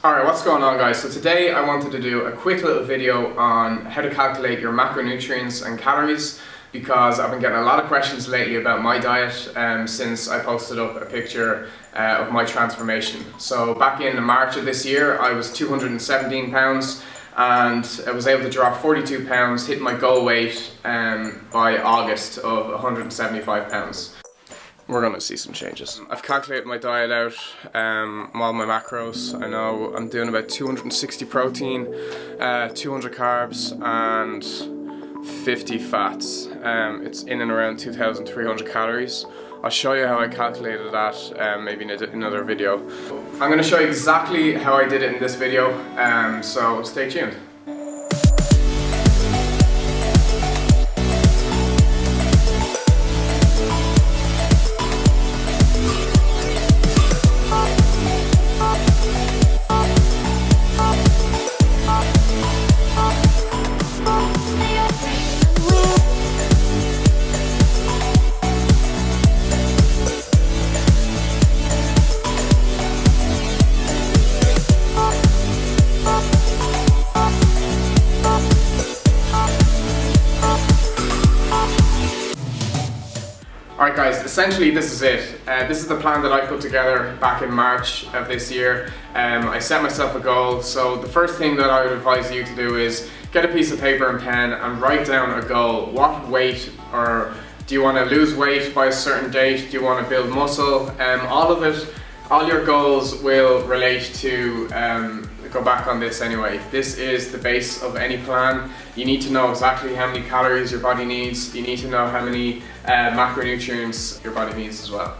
Alright, what's going on, guys? So today I wanted to do a quick little video on how to calculate your macronutrients and calories, because I've been getting a lot of questions lately about my diet since I posted up a picture of my transformation. So back in March of this year I was 217 pounds and I was able to drop 42 pounds, hit my goal weight by August of 175 pounds. We're going to see some changes. I've calculated my diet out, all my macros. I know I'm doing about 260 protein, 200 carbs and 50 fats. It's in and around 2,300 calories. I'll show you how I calculated that maybe in another video. I'm going to show you exactly how I did it in this video, so stay tuned. Alright guys, essentially this is it. This is the plan that I put together back in March of this year. I set myself a goal, so the first thing that I would advise you to do is get a piece of paper and pen and write down a goal. What weight, or do you want to lose weight by a certain date? Do you want to build muscle? All of it, all your goals will relate to, go back on this anyway. This is the base of any plan. You need to know exactly how many calories your body needs. You need to know how many macronutrients your body needs as well.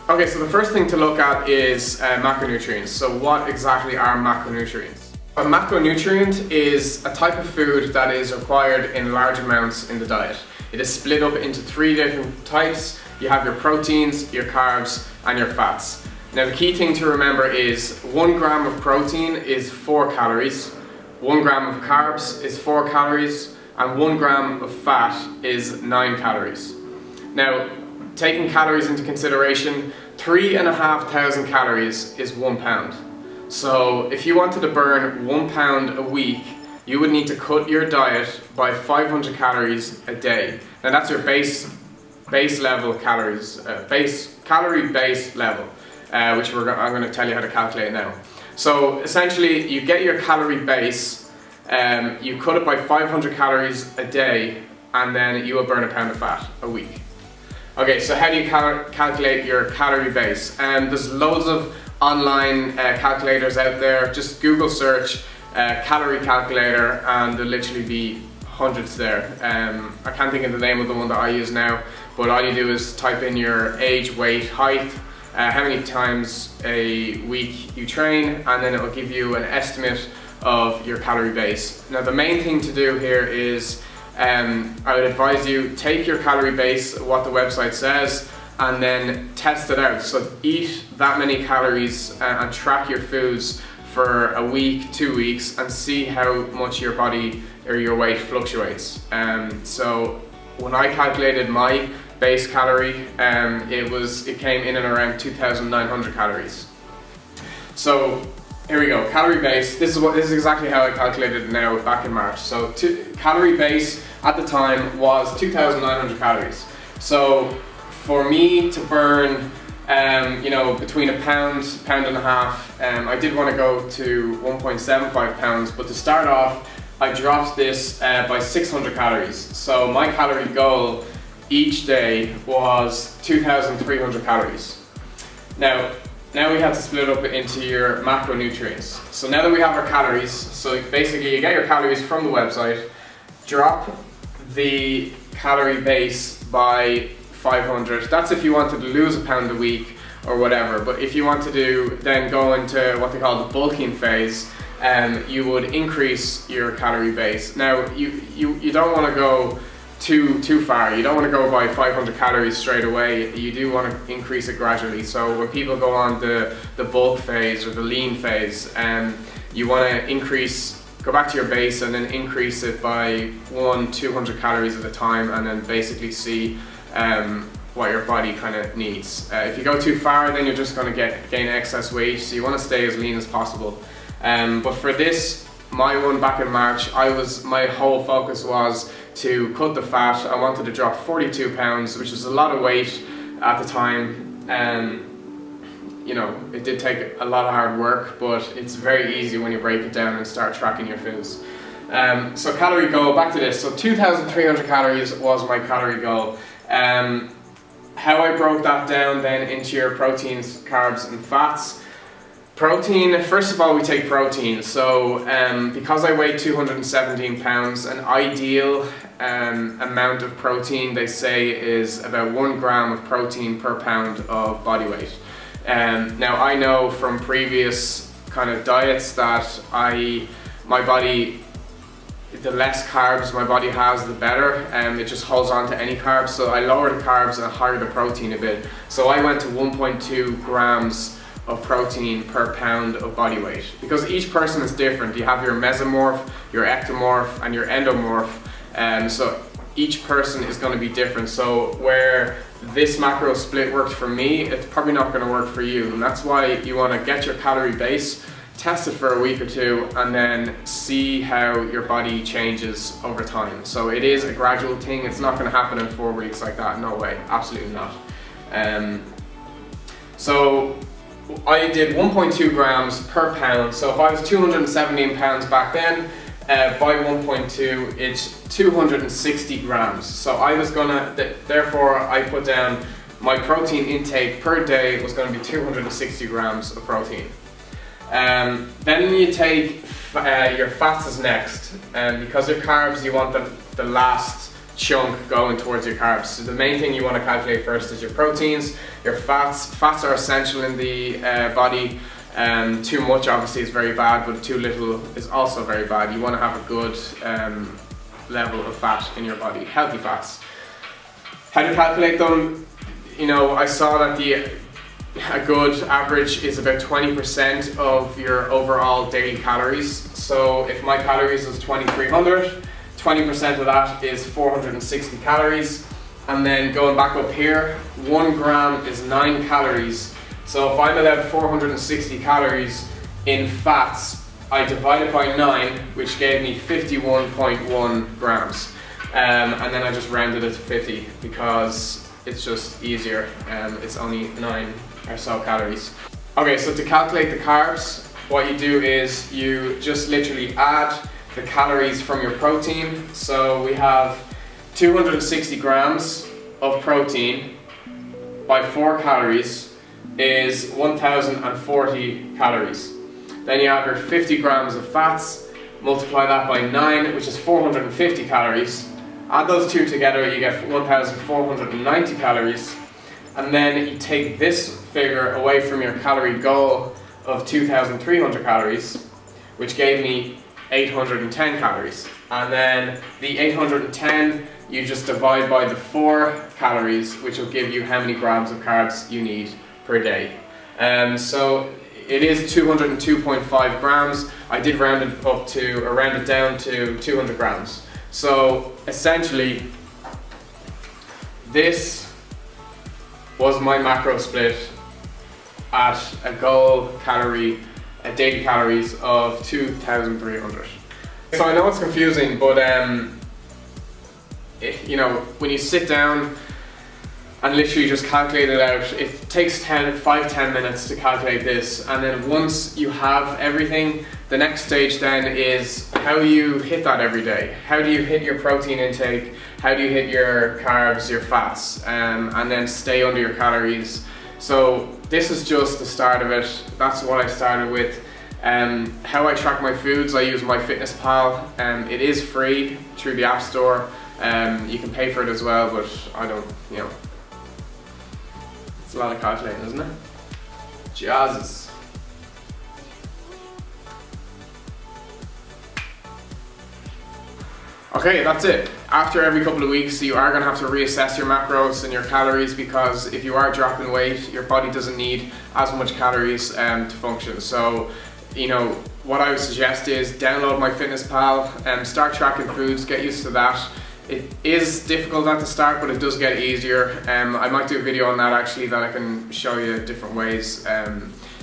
Okay, so the first thing to look at is macronutrients. So what exactly are macronutrients? A macronutrient is a type of food that is required in large amounts in the diet. It is split up into three different types. You have your proteins, your carbs, and your fats. Now the key thing to remember is 1 gram of protein is 4 calories, 1 gram of carbs is 4 calories, and 1 gram of fat is 9 calories. Now, taking calories into consideration, 3,500 calories is 1 pound. So if you wanted to burn 1 pound a week, you would need to cut your diet by 500 calories a day. Now that's your base level calories, calorie base level. Which I'm going to tell you how to calculate now. So essentially you get your calorie base, you cut it by 500 calories a day, and then you will burn 1 pound of fat a week. Okay, so how do you calculate your calorie base? There's loads of online calculators out there. Just Google search calorie calculator and there'll literally be hundreds there. I can't think of the name of the one that I use now, but all you do is type in your age, weight, height, how many times a week you train, and then it will give you an estimate of your calorie base. Now the main thing to do here is, I would advise you take your calorie base, what the website says, and then test it out. So eat that many calories and track your foods for a week, 2 weeks, and see how much your body or your weight fluctuates. So when I calculated my base calorie, it came in and around 2,900 calories. So here we go, calorie base. This is exactly how I calculated it now back in March. So calorie base at the time was 2,900 calories. So for me to burn, between a pound and a half, I did want to go to 1.75 pounds, but to start off, I dropped this by 600 calories. So my calorie goal each day was 2,300 calories. Now we have to split it up into your macronutrients. So now that we have our calories, so basically you get your calories from the website, drop the calorie base by 500. That's if you wanted to lose 1 pound a week or whatever. But if you want to then go into what they call the bulking phase, you would increase your calorie base. Now you don't want to go too far. You don't want to go by 500 calories straight away. You do want to increase it gradually. So when people go on the bulk phase or the lean phase, you want to go back to your base and then increase it by 200 calories at a time, and then basically see what your body kind of needs. If you go too far, then you're just going to gain excess weight, so you want to stay as lean as possible. But for this, my one back in March, my whole focus was to cut the fat. I wanted to drop 42 pounds, which is a lot of weight at the time. You know, it did take a lot of hard work, but it's very easy when you break it down and start tracking your foods. So calorie goal, back to this. So 2,300 calories was my calorie goal. How I broke that down then into your proteins, carbs and fats. Protein, first of all, we take protein. So because I weigh 217 pounds, an ideal amount of protein, they say, is about 1 gram of protein per pound of body weight. Now I know from previous kind of diets that my body, the less carbs my body has, the better. It just holds on to any carbs. So I lowered the carbs and higher the protein a bit. So I went to 1.2 grams of protein per pound of body weight, because each person is different. You have your mesomorph, your ectomorph and your endomorph, so each person is going to be different. So where this macro split worked for me, it's probably not going to work for you, and that's why you want to get your calorie base, test it for a week or two, and then see how your body changes over time. So it is a gradual thing. It's not going to happen in 4 weeks like that. No way, absolutely not. So I did 1.2 grams per pound. So if I was 217 pounds back then, by 1.2, it's 260 grams. So I was gonna, therefore I put down my protein intake per day was gonna be 260 grams of protein. Then you take your fats as next, because your carbs, you want the last chunk going towards your carbs. So the main thing you want to calculate first is your proteins, your fats. Fats are essential in the body. Too much obviously is very bad, but too little is also very bad. You want to have a good level of fat in your body, healthy fats. How to calculate them? You know, I saw that a good average is about 20% of your overall daily calories. So if my calories is 2,300, 20% of that is 460 calories. And then going back up here, 1 gram is 9 calories. So if I'm allowed 460 calories in fats, I divide it by 9, which gave me 51.1 grams. And then I just rounded it to 50 because it's just easier. It's only 9 or so calories. Okay, so to calculate the carbs, what you do is you just literally add the calories from your protein. So we have 260 grams of protein by 4 calories is 1,040 calories. Then you have your 50 grams of fats, multiply that by 9, which is 450 calories. Add those two together, you get 1,490 calories. And then you take this figure away from your calorie goal of 2,300 calories, which gave me 810 calories. And then the 810 you just divide by the 4 calories, which will give you how many grams of carbs you need per day. So it is 202.5 grams. I did round it down to 200 grams. So essentially, this was my macro split at a goal daily calories of 2,300. So I know it's confusing, but you know, when you sit down and literally just calculate it out, it takes 5-10 minutes to calculate this, and then once you have everything, the next stage then is how you hit that every day. How do you hit your protein intake? How do you hit your carbs, your fats, and then stay under your calories? So this is just the start of it. That's what I started with. How I track my foods, I use MyFitnessPal. It is free through the App Store. You can pay for it as well, but I don't, you know. It's a lot of calculating, isn't it? Jesus. Okay, that's it. After every couple of weeks, you are going to have to reassess your macros and your calories, because if you are dropping weight, your body doesn't need as much calories to function. So, you know, what I would suggest is download MyFitnessPal and start tracking foods, get used to that. It is difficult at the start, but it does get easier. I might do a video on that actually, that I can show you different ways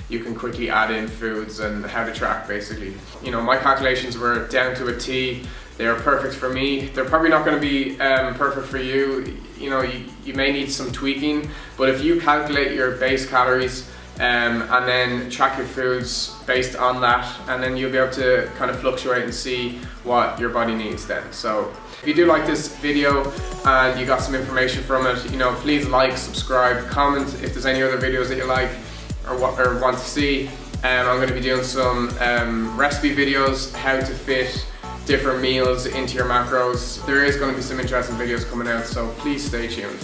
you can quickly add in foods and how to track basically. You know, my calculations were down to a T. They are perfect for me. They're probably not going to be perfect for you. You know, you may need some tweaking, but if you calculate your base calories and then track your foods based on that, and then you'll be able to kind of fluctuate and see what your body needs then. So if you do like this video and you got some information from it, you know, please like, subscribe, comment if there's any other videos that you like or want to see. I'm going to be doing some recipe videos, how to fit different meals into your macros. There is going to be some interesting videos coming out, so please stay tuned.